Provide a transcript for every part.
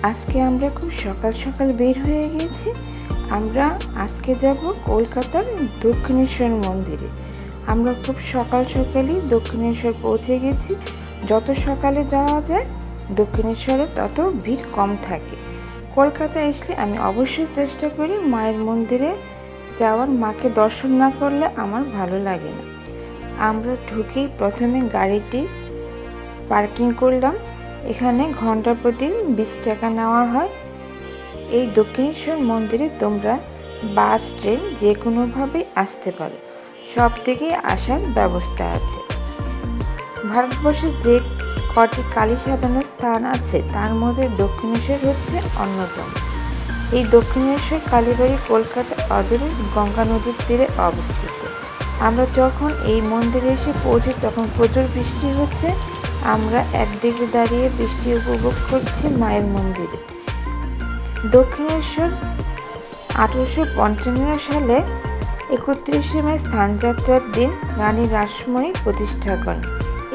আজকে আমরা খুব সকাল সকাল বের হয়ে গেছি। আমরা আজকে যাব কলকাতার দক্ষিণেশ্বর মন্দিরে। আমরা খুব সকাল সকালই দক্ষিণেশ্বর পৌঁছে গেছি। যত সকালে যাওয়া যায় দক্ষিণেশ্বরে তত ভিড় কম থাকে। কলকাতা আসলে আমি অবশ্যই চেষ্টা করি মায়ের মন্দিরে যাওয়ার। মাকে দর্শন না করলে আমার ভালো লাগে না। আমরা ঢুকেই প্রথমে গাড়িটি পার্কিং করলাম। এখানে ঘন্টা প্রতি 20 টাকা নেওয়া হয়। এই দক্ষিণেশ্বর মন্দিরে তোমরা বাস ট্রেন যে কোনোভাবেই আসতে পারো, সব দিকেই আসার ব্যবস্থা আছে। ভারতবর্ষে যে কটি কালী সাধনার স্থান আছে তার মধ্যে দক্ষিণেশ্বর হচ্ছে অন্যতম। এই দক্ষিণেশ্বর কালীবাড়ি কলকাতা অদূরে গঙ্গা নদীর তীরে অবস্থিত। আমরা যখন এই মন্দিরে এসে পৌঁছি তখন প্রচুর বৃষ্টি হচ্ছে। আমরা একদিকে দাঁড়িয়ে বৃষ্টি উপভোগ করছি মায়ের মন্দিরে। দক্ষিণেশ্বর 1855 সালে 31শে মে স্থানযাত্রার দিন রানী রাসমণি প্রতিষ্ঠা করেন।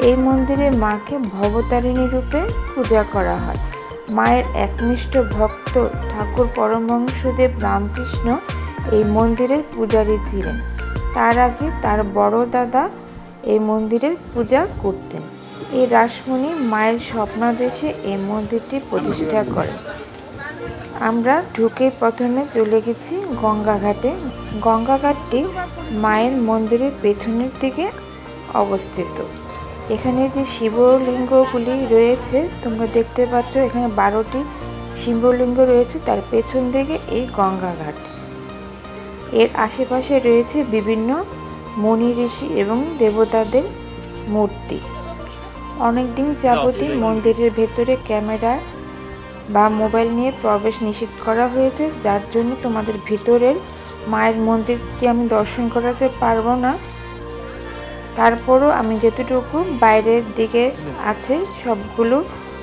এই মন্দিরে মাকে ভবতারিণী রূপে পূজা করা হয়। মায়ের একনিষ্ঠ ভক্ত ঠাকুর পরমহংসদেব রামকৃষ্ণ এই মন্দিরের পূজারী ছিলেন। তার আগে তার বড় দাদা এই মন্দিরের পূজা করতেন। এই রাসমণি মায়ের স্বপ্নাদেশে এই মন্দিরটি প্রতিষ্ঠা করেন। আমরা ঢুকে প্রথমে চলে গেছি গঙ্গাঘাটে। গঙ্গাঘাটটি মায়ের মন্দিরের পেছনের দিকে অবস্থিত। এখানে যে শিবলিঙ্গগুলি রয়েছে তোমরা দেখতে পাচ্ছ, এখানে 12টি শিবলিঙ্গ রয়েছে। তার পেছন দিকে এই গঙ্গাঘাট। এর আশেপাশে রয়েছে বিভিন্ন মুনি ঋষি এবং দেবতাদের মূর্তি। অনেকদিন যাবতই মন্দিরের ভেতরে ক্যামেরা বা মোবাইল নিয়ে প্রবেশ নিষেধ করা হয়েছে, যার জন্য তোমাদের ভিতরের মায়ের মন্দিরটি আমি দর্শন করাতে পারবো না। তারপরও আমি যতটুকু বাইরের দিকে আছে সবগুলো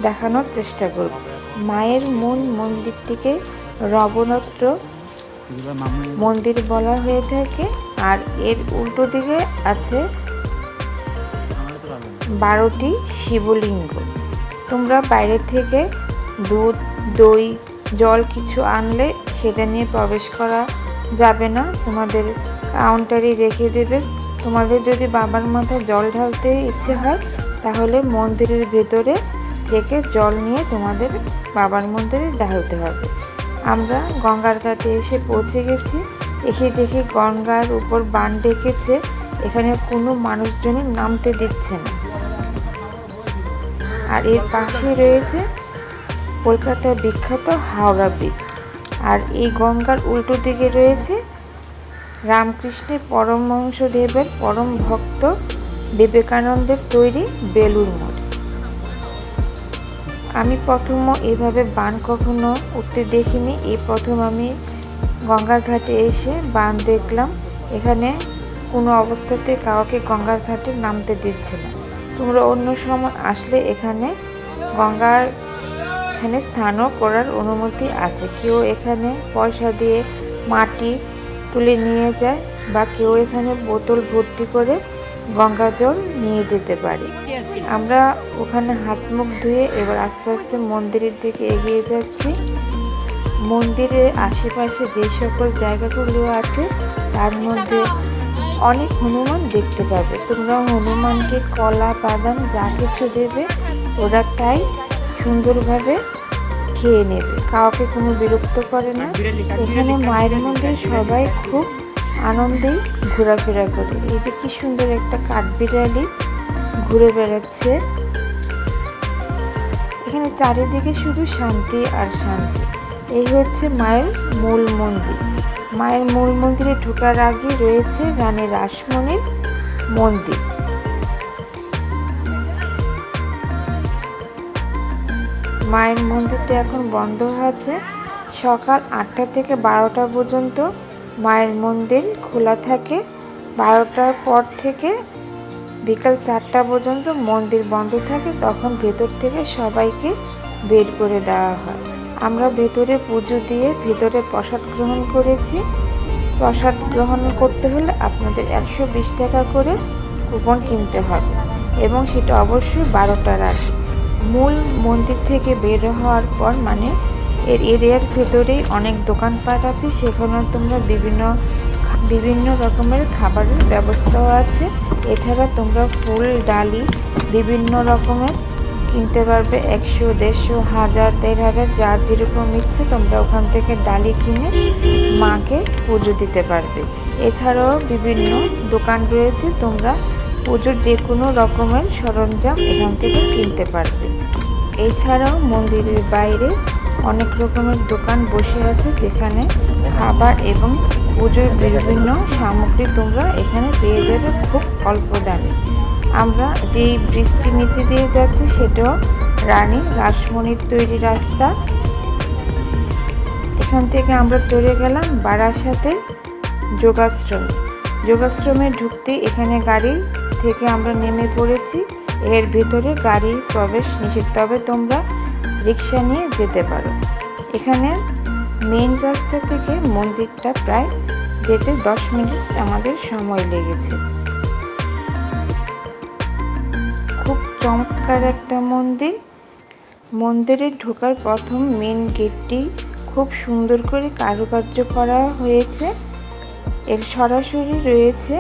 দেখানোর চেষ্টা করব। মায়ের মূল মন্দিরটিকে রবনত্র মন্দির বলা হয়ে থাকে, আর এর উল্টো দিকে আছে 12টি শিবলিঙ্গ। তোমরা বাইরে থেকে দুধ, দই, জল কিছু আনলে সেটা নিয়ে প্রবেশ করা যাবে না, তোমাদের কাউন্টারে রেখে দেবে। তোমাদের যদি বাবার মাথায় জল ঢালতে ইচ্ছে হয় তাহলে মন্দিরের ভেতরে থেকে জল নিয়ে তোমাদের বাবার মন্দিরে ঢালতে হবে। আমরা গঙ্গার ঘাটে এসে পৌঁছে গেছি। এসে দেখি গঙ্গার উপর বান ডেকেছে, এখানে কোনো মানুষজনই নামতে দিচ্ছে না। আর এর পাশে রয়েছে কলকাতার বিখ্যাত হাওড়া ব্রিজ। আর এই গঙ্গার উল্টো দিকে রয়েছে রামকৃষ্ণের পরমহংসদেবের পরম ভক্ত বিবেকানন্দের তৈরি বেলুড় মঠ। আমি প্রথমও এভাবে বান কখনো উঠতে দেখিনি। এই প্রথম আমি গঙ্গার ঘাটে এসে বান দেখলাম। এখানে কোনো অবস্থাতে কাউকে গঙ্গার ঘাটে নামতে দিচ্ছে না। তোমরা অন্য সময় আসলে এখানে এখানে স্নানও করার অনুমতি আছে। কেউ এখানে পয়সা দিয়ে মাটি তুলে নিয়ে যায় বা কেউ এখানে বোতল ভর্তি করে গঙ্গা জল নিয়ে যেতে পারে। আমরা ওখানে হাত মুখ ধুয়ে এবার আস্তে আস্তে মন্দিরের দিকে এগিয়ে যাচ্ছি। মন্দিরের আশেপাশে যে সকল জায়গাগুলো আছে তার মধ্যে অনেক হনুমান দেখতে পাবে। তোমরা হনুমানকে কলা, বাদাম যা কিছু দেবে ওরা তাই সুন্দরভাবে খেয়ে নেবে, কাউকে কোনো বিরক্ত করে না। এখানে মায়ের মন্দিরে সবাই খুব আনন্দেই ঘোরাফেরা করে। এই যে কি সুন্দর একটা কাঠবিড়ালি ঘুরে বেড়াচ্ছে। এখানে চারিদিকে শুধু শান্তি আর শান্তি। এই হচ্ছে মায়ের মূল মন্দির। মায়ের মূল মন্দিরে ঢোকার আগে রয়েছে রানী রাসমণির মন্দির। মায়ের মন্দিরটা এখন বন্ধ আছে। সকাল 8টা থেকে 12টা পর্যন্ত মায়ের মন্দির খোলা থাকে। 12টার পর থেকে বিকাল 4টা পর্যন্ত মন্দির বন্ধ থাকে। তখন ভেতর থেকে সবাইকে বের করে দেওয়া হয়। আমরা ভেতরে পুজো দিয়ে ভেতরে প্রসাদ গ্রহণ করেছি। প্রসাদ গ্রহণ করতে হলে আপনাদের 120 টাকা করে কুপন কিনতে হবে এবং সেটা অবশ্যই 12টার আগে। মূল মন্দির থেকে বের হওয়ার পর মানে এর এরিয়ার ভেতরেই অনেক দোকানপাট আছে, সেখানে তোমরা বিভিন্ন রকমের খাবারের ব্যবস্থাও আছে। এছাড়া তোমরা ফুল, ডালি বিভিন্ন রকমের কিনতে পারবে। 100, 150, 1000, 1500 যার যেরকম ইচ্ছে তোমরা ওখান থেকে ডালি কিনে মাকে পুজো দিতে পারবে। এছাড়াও বিভিন্ন দোকান রয়েছে, তোমরা পুজোর যে কোনো রকমের সরঞ্জাম এখান থেকে কিনতে পারবে। এছাড়াও মন্দিরের বাইরে অনেক রকমের দোকান বসে আছে, যেখানে খাবার এবং পুজোর বিভিন্ন সামগ্রী তোমরা এখানে পেয়ে যাবে খুব অল্প দামে। আমরা যেই ব্রিজটির নিচে দিয়ে যাচ্ছি সেটাও রানী রাসমণির তৈরি রাস্তা। এখান থেকে আমরা চলে গেলাম বারাসাতের যোগাশ্রমে ঢুকতে এখানে গাড়ি থেকে আমরা নেমে পড়েছি। এর ভেতরে গাড়ি প্রবেশ নিষেধ, তবে তোমরা রিক্সা নিয়ে যেতে পারো। এখানে মেইন রাস্তা থেকে মন্দিরটা প্রায় যেতে 10 মিনিট আমাদের সময় লেগেছে। খুব চমৎকার একটা মন্দির। মন্দিরে ঢোকার প্রথম মেইন গেটটি খুব সুন্দর করে কারুকার্য করা হয়েছে। এর সরাসরি রয়েছে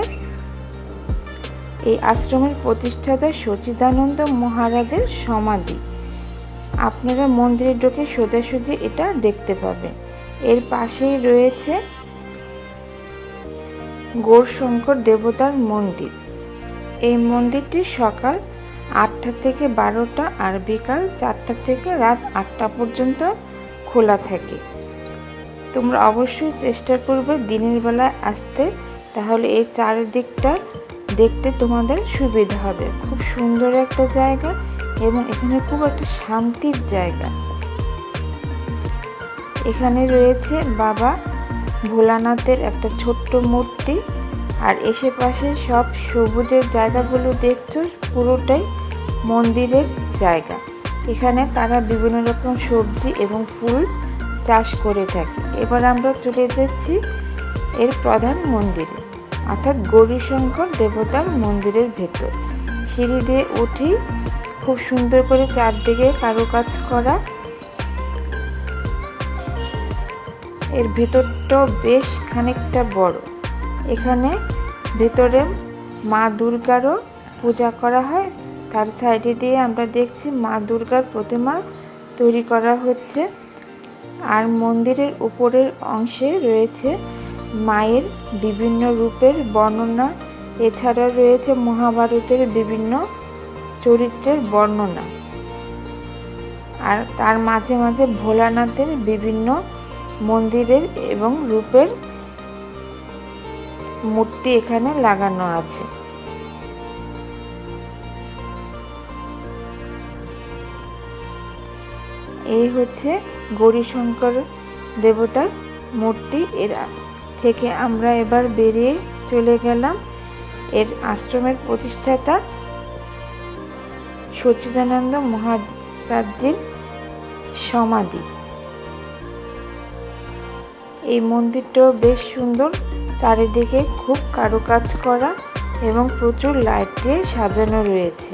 এই আশ্রমের প্রতিষ্ঠাতা সচিদানন্দ মহারাজের সমাধি। আপনারা মন্দিরে ঢুকে সোজাসুজি এটা দেখতে পাবেন। এর পাশেই রয়েছে গৌরশঙ্কর দেবতার মন্দির। এই মন্দিরটি সকাল 8টা থেকে 12টা আর বিকাল 4টা থেকে রাত 8টা পর্যন্ত খোলা থাকে। তোমরা অবশ্যই চেষ্টা করবে দিনের বেলায় আসতে, তাহলে এই চারিদিকটা দেখতে তোমাদের সুবিধা হবে। খুব সুন্দর একটা জায়গা এবং এখানে খুব একটা শান্তির জায়গা। এখানে রয়েছে বাবা ভোলানাথের একটা ছোট্ট মূর্তি। আর আশেপাশে সব সবুজের জায়গাগুলো দেখছো, পুরোটাই মন্দিরের জায়গা। এখানে তারা বিভিন্ন রকম সবজি এবং ফুল চাষ করে থাকে। এবার আমরা চলে যাচ্ছি এর প্রধান মন্দিরে, অর্থাৎ গৌরীশঙ্কর দেবতার মন্দিরের ভেতর। সিঁড়ি দিয়ে উঠি, খুব সুন্দর করে চারদিকে কারুকাজ করা। এর ভেতরটাও বেশ খানিকটা বড়। এখানে ভেতরে মা দুর্গারও পূজা করা হয়। তার সাইডে দিয়ে আমরা দেখছি মা দুর্গার প্রতিমা তৈরি করা হচ্ছে। আর মন্দিরের উপরের অংশে রয়েছে মায়ের বিভিন্ন রূপের বর্ণনা। এছাড়া রয়েছে মহাভারতের বিভিন্ন চরিত্রের বর্ণনা। আর তার মাঝে মাঝে ভোলানাথের বিভিন্ন মন্দিরের এবং রূপের মূর্তি এখানে লাগানো আছে। এই হচ্ছে গৌরীশঙ্কর দেবতার মূর্তি। এর থেকে আমরা এবার বেরিয়ে চলে গেলাম এর আশ্রমের প্রতিষ্ঠাতা সচিদানন্দ মহারাজজির সমাধি। এই মন্দিরটাও বেশ সুন্দর, চারিদিকে খুব কারুকাজ করা এবং প্রচুর লাইট দিয়ে সাজানো রয়েছে।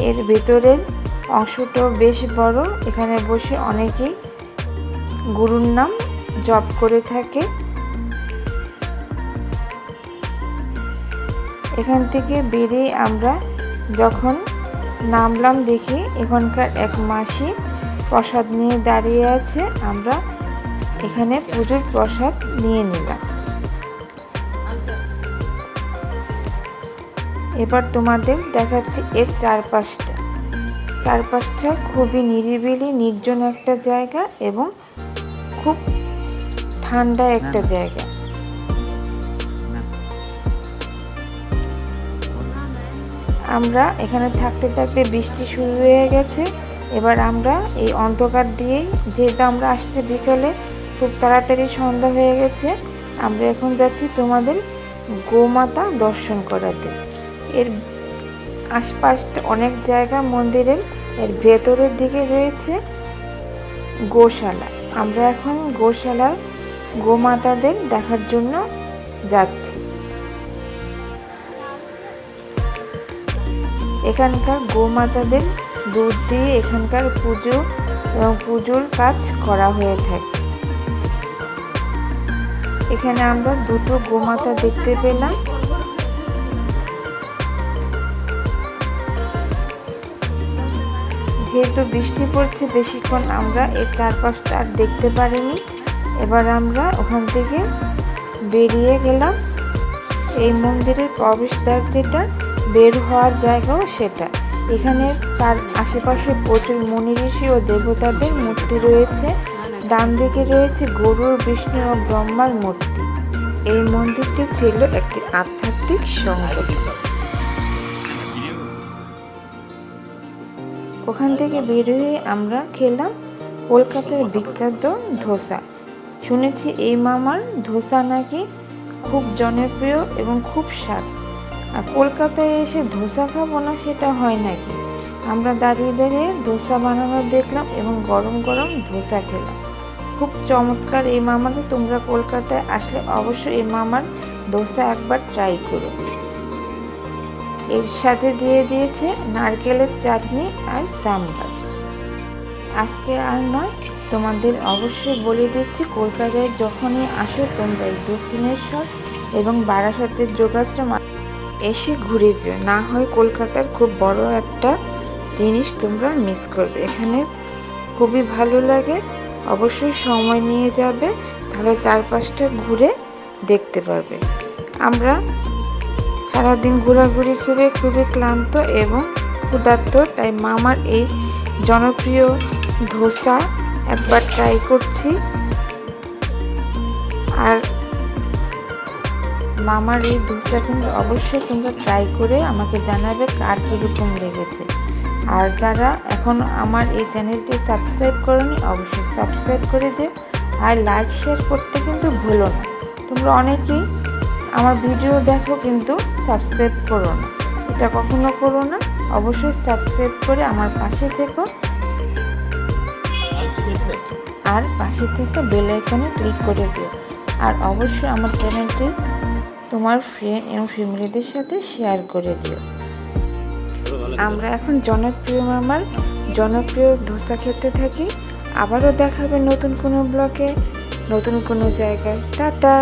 এর ভেতরের অংশটাও বেশ বড়। এখানে বসে অনেকেই গুরুর নাম জপ করে থাকে। এখান থেকে বেরিয়ে আমরা যখন নামলাম দেখি এখানকার এক মাসি প্রসাদ নিয়ে দাঁড়িয়ে আছে। আমরা এখানে পুজোর প্রসাদ নিয়ে নিলাম। এবার তোমাদের দেখাচ্ছি এর চারপাশটা খুবই নিরিবিলি নির্জন একটা জায়গা এবং খুব ঠান্ডা একটা জায়গা। আমরা এখানে থাকতে থাকতে বৃষ্টি শুরু হয়ে গেছে। এবার আমরা এই অন্ধকার দিয়েই, যেহেতু আমরা আসতে বিকালে, খুব তাড়াতাড়ি সন্ধ্যা হয়ে গেছে, আমরা এখন যাচ্ছি তোমাদের গোমাতা দর্শন করাতে। এর আশপাশটা অনেক জায়গা মন্দিরের। এর ভেতরের দিকে রয়েছে গোশালা। আমরা এখন গোশালার গোমাতাদের দেখার জন্য যাচ্ছি। এখানকার গোমাতাদের দুধ দিয়ে এখানকার পুজো এবং পুজোর কাজ করা হয়ে থাকে। এখানে আমরা দুটো গোমাতা দেখতে পেলাম। যেহেতু বৃষ্টি পড়ছে বেশিক্ষণ আমরা এর চারপাশটা আর দেখতে পারিনি। এবার আমরা ওখান থেকে বেরিয়ে গেলাম। এই মন্দিরের প্রবেশদ্বার যেটা, বের হওয়ার জায়গাও সেটা। এখানে তার আশেপাশে প্রচুর মুনি ঋষি ও দেবতাদের মূর্তি রয়েছে। ডান দিকে রয়েছে গরুর, বিষ্ণু ও ব্রহ্মার মূর্তি। এই মন্দিরটি ছিল একটি আধ্যাত্মিক সংগঠন। ওখান থেকে বেরিয়ে আমরা খেলাম কলকাতার বিখ্যাত ধোসা। শুনেছি এই মামার ধোসা নাকি খুব জনপ্রিয় এবং খুব স্বাদ। আর কলকাতায় এসে ধোসা খাবো না সেটা হয় নাকি। আমরা দাঁড়িয়ে দাঁড়িয়ে ধোসা বানানো দেখলাম এবং গরম গরম ধোসা খেলাম। খুব চমৎকার এই মামাকে। তোমরা কলকাতায় আসলে অবশ্যই এই মামার ধোসা একবার ট্রাই করো। এর সাথে দিয়ে দিয়েছে নারকেলের চাটনি আর সাম্বার। আজকে আর নয়, তোমাদের অবশ্যই বলে দিচ্ছি, কলকাতায় যখনই আসো তোমরা এই দক্ষিণেশ্বর এবং বারাসাতের যোগাশ্রম এসে ঘুরে যেও, না হয় কলকাতার খুব বড় একটা জিনিস তোমরা মিস করবে। এখানে খুবই ভালো লাগে। অবশ্যই সময় নিয়ে যাবে, তাহলে চারপাশটা ঘুরে দেখতে পারবে। আমরা সারাদিন ঘোরাঘুরি করে খুবই ক্লান্ত এবং ক্ষুধার্ত, তাই মামার এই জনপ্রিয় ধোসা একবার ট্রাই করছি। আর মামার এই ধোসা কিন্তু অবশ্যই তোমরা ট্রাই করে আমাকে জানাবে কার কীরকম লেগেছে। আর যারা এখনও আমার এই চ্যানেলটি সাবস্ক্রাইব করোনি অবশ্যই সাবস্ক্রাইব করে দিও। আর লাইক শেয়ার করতে কিন্তু ভুলো না। তোমরা অনেকেই আমার ভিডিও দেখো কিন্তু সাবস্ক্রাইব করো না, এটা কখনো করো না। অবশ্যই সাবস্ক্রাইব করে আমার পাশে থেকো, আর পাশে থেকে বেল আইকনে ক্লিক করে দিও। আর অবশ্যই আমার চ্যানেলটি তোমার ফ্রেন্ড এবং ফ্যামিলিদের সাথে শেয়ার করে দিও। আমরা এখন জনপ্রিয় মামার জনপ্রিয় ধোসা খেতে থাকি। আবারও দেখাবে নতুন কোনো ব্লগে, নতুন কোনো জায়গায়। টাটা।